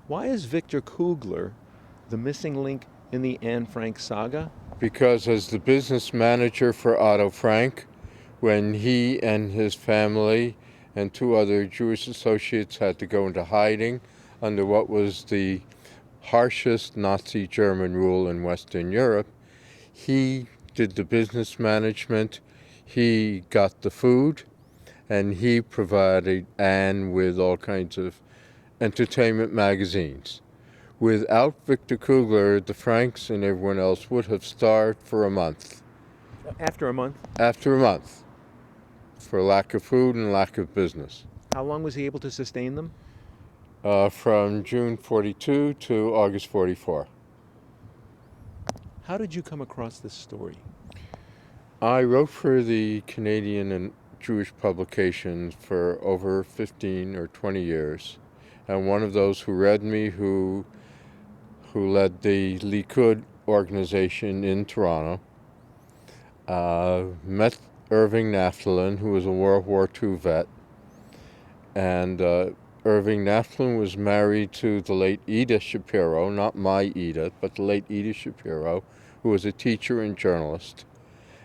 Why is Victor Kugler the missing link in the Anne Frank saga? Because as the business manager for Otto Frank, when he and his family and two other Jewish associates had to go into hiding under what was the harshest Nazi German rule in Western Europe, he did the business management, he got the food, and he provided Anne with all kinds of entertainment magazines. Without Victor Kugler, the Franks and everyone else would have starved for a month. After a month? After a month, for lack of food and lack of business. How long was he able to sustain them? From June 42 to August 44. How did you come across this story? I wrote for the Canadian and Jewish publications for over 15 or 20 years. And one of those who read me, who led the Likud organization in Toronto, met Irving Naftalin, who was a World War II vet. And Irving Naftalin was married to the late Eda Shapiro, not my Eda, but the late Eda Shapiro, who was a teacher and journalist.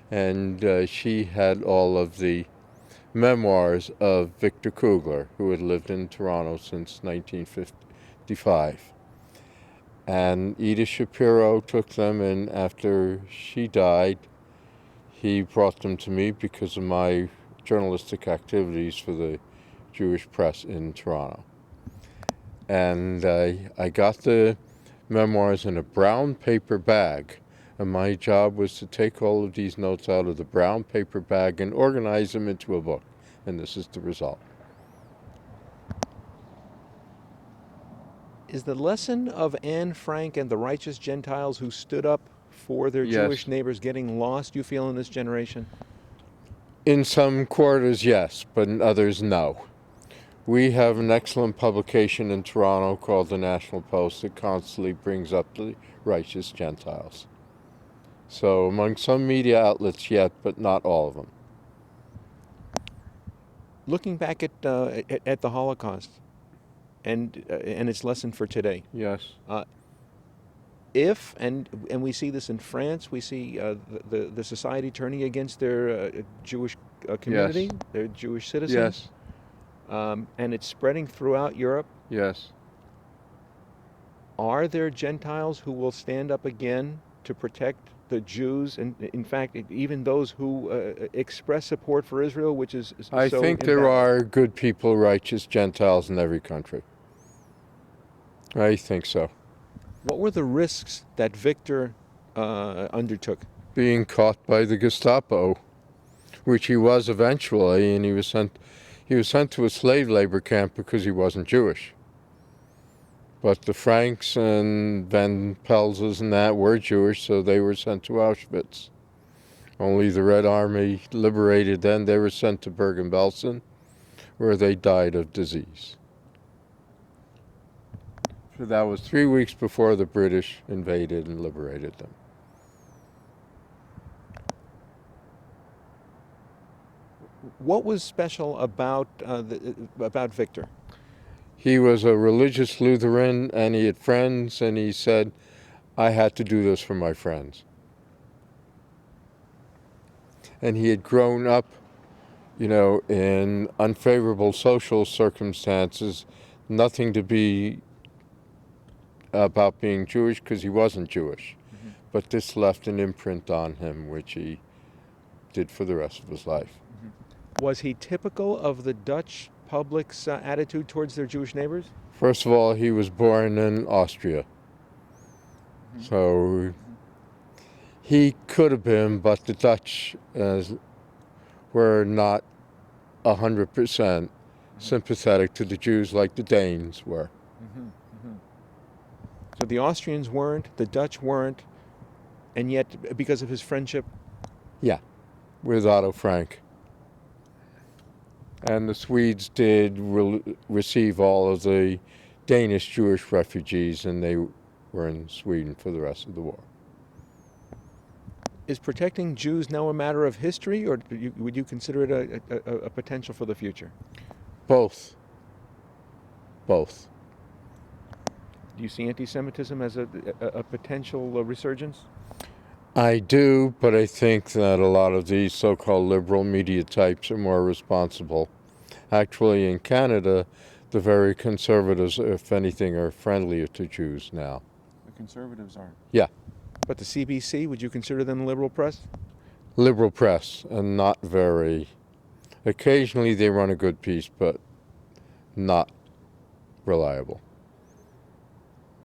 And she had all of the memoirs of Victor Kugler, who had lived in Toronto since 1955. And Eda Shapiro took them, and after she died, he brought them to me because of my journalistic activities for the Jewish press in Toronto. And I got the memoirs in a brown paper bag, and my job was to take all of these notes out of the brown paper bag and organize them into a book, and this is the result. Is the lesson of Anne Frank and the Righteous Gentiles who stood up for their Jewish neighbors getting lost, you feel, in this generation? In some quarters, yes, but in others, no. We have an excellent publication in Toronto called the National Post that constantly brings up the Righteous Gentiles. So among some media outlets, yet, but not all of them. Looking back at the Holocaust and its lesson for today. Yes. If, and we see this in France, we see the society turning against their Jewish community, Yes. their Jewish citizens. Yes. And it's spreading throughout Europe. Yes. Are there Gentiles who will stand up again to protect the Jews, and in fact, even those who express support for Israel, which is I so think there are good people, righteous Gentiles in every country. I think so. What were the risks that Victor undertook? Being caught by the Gestapo, which he was eventually, and he was sent to a slave labor camp because he wasn't Jewish. But the Franks and Van Pelses and that were Jewish, so they were sent to Auschwitz. Only the Red Army liberated then, they were sent to Bergen-Belsen, where they died of disease. So that was 3 weeks before the British invaded and liberated them. What was special about Victor? He was a religious Lutheran, and he had friends, and he said, I had to do this for my friends. And he had grown up, in unfavorable social circumstances, nothing to be about being Jewish because he wasn't Jewish. Mm-hmm. But this left an imprint on him, which he did for the rest of his life. Mm-hmm. Was he typical of the Dutch public's attitude towards their Jewish neighbors? First of all, he was born in Austria. Mm-hmm. So he could have been, but the Dutch were not 100% sympathetic to the Jews like the Danes were. Mm-hmm. Mm-hmm. So the Austrians weren't, the Dutch weren't, and yet because of his friendship? Yeah, with Otto Frank. And the Swedes did receive all of the Danish Jewish refugees, and they were in Sweden for the rest of the war. Is protecting Jews now a matter of history, or would you consider it a potential for the future? Both. Both. Do you see anti-Semitism as a potential resurgence? I do, but I think that a lot of these so-called liberal media types are more responsible. Actually, in Canada, the very conservatives, if anything, are friendlier to Jews now. The conservatives aren't. Yeah. But the CBC, would you consider them liberal press? Liberal press, and not very. Occasionally they run a good piece, but not reliable.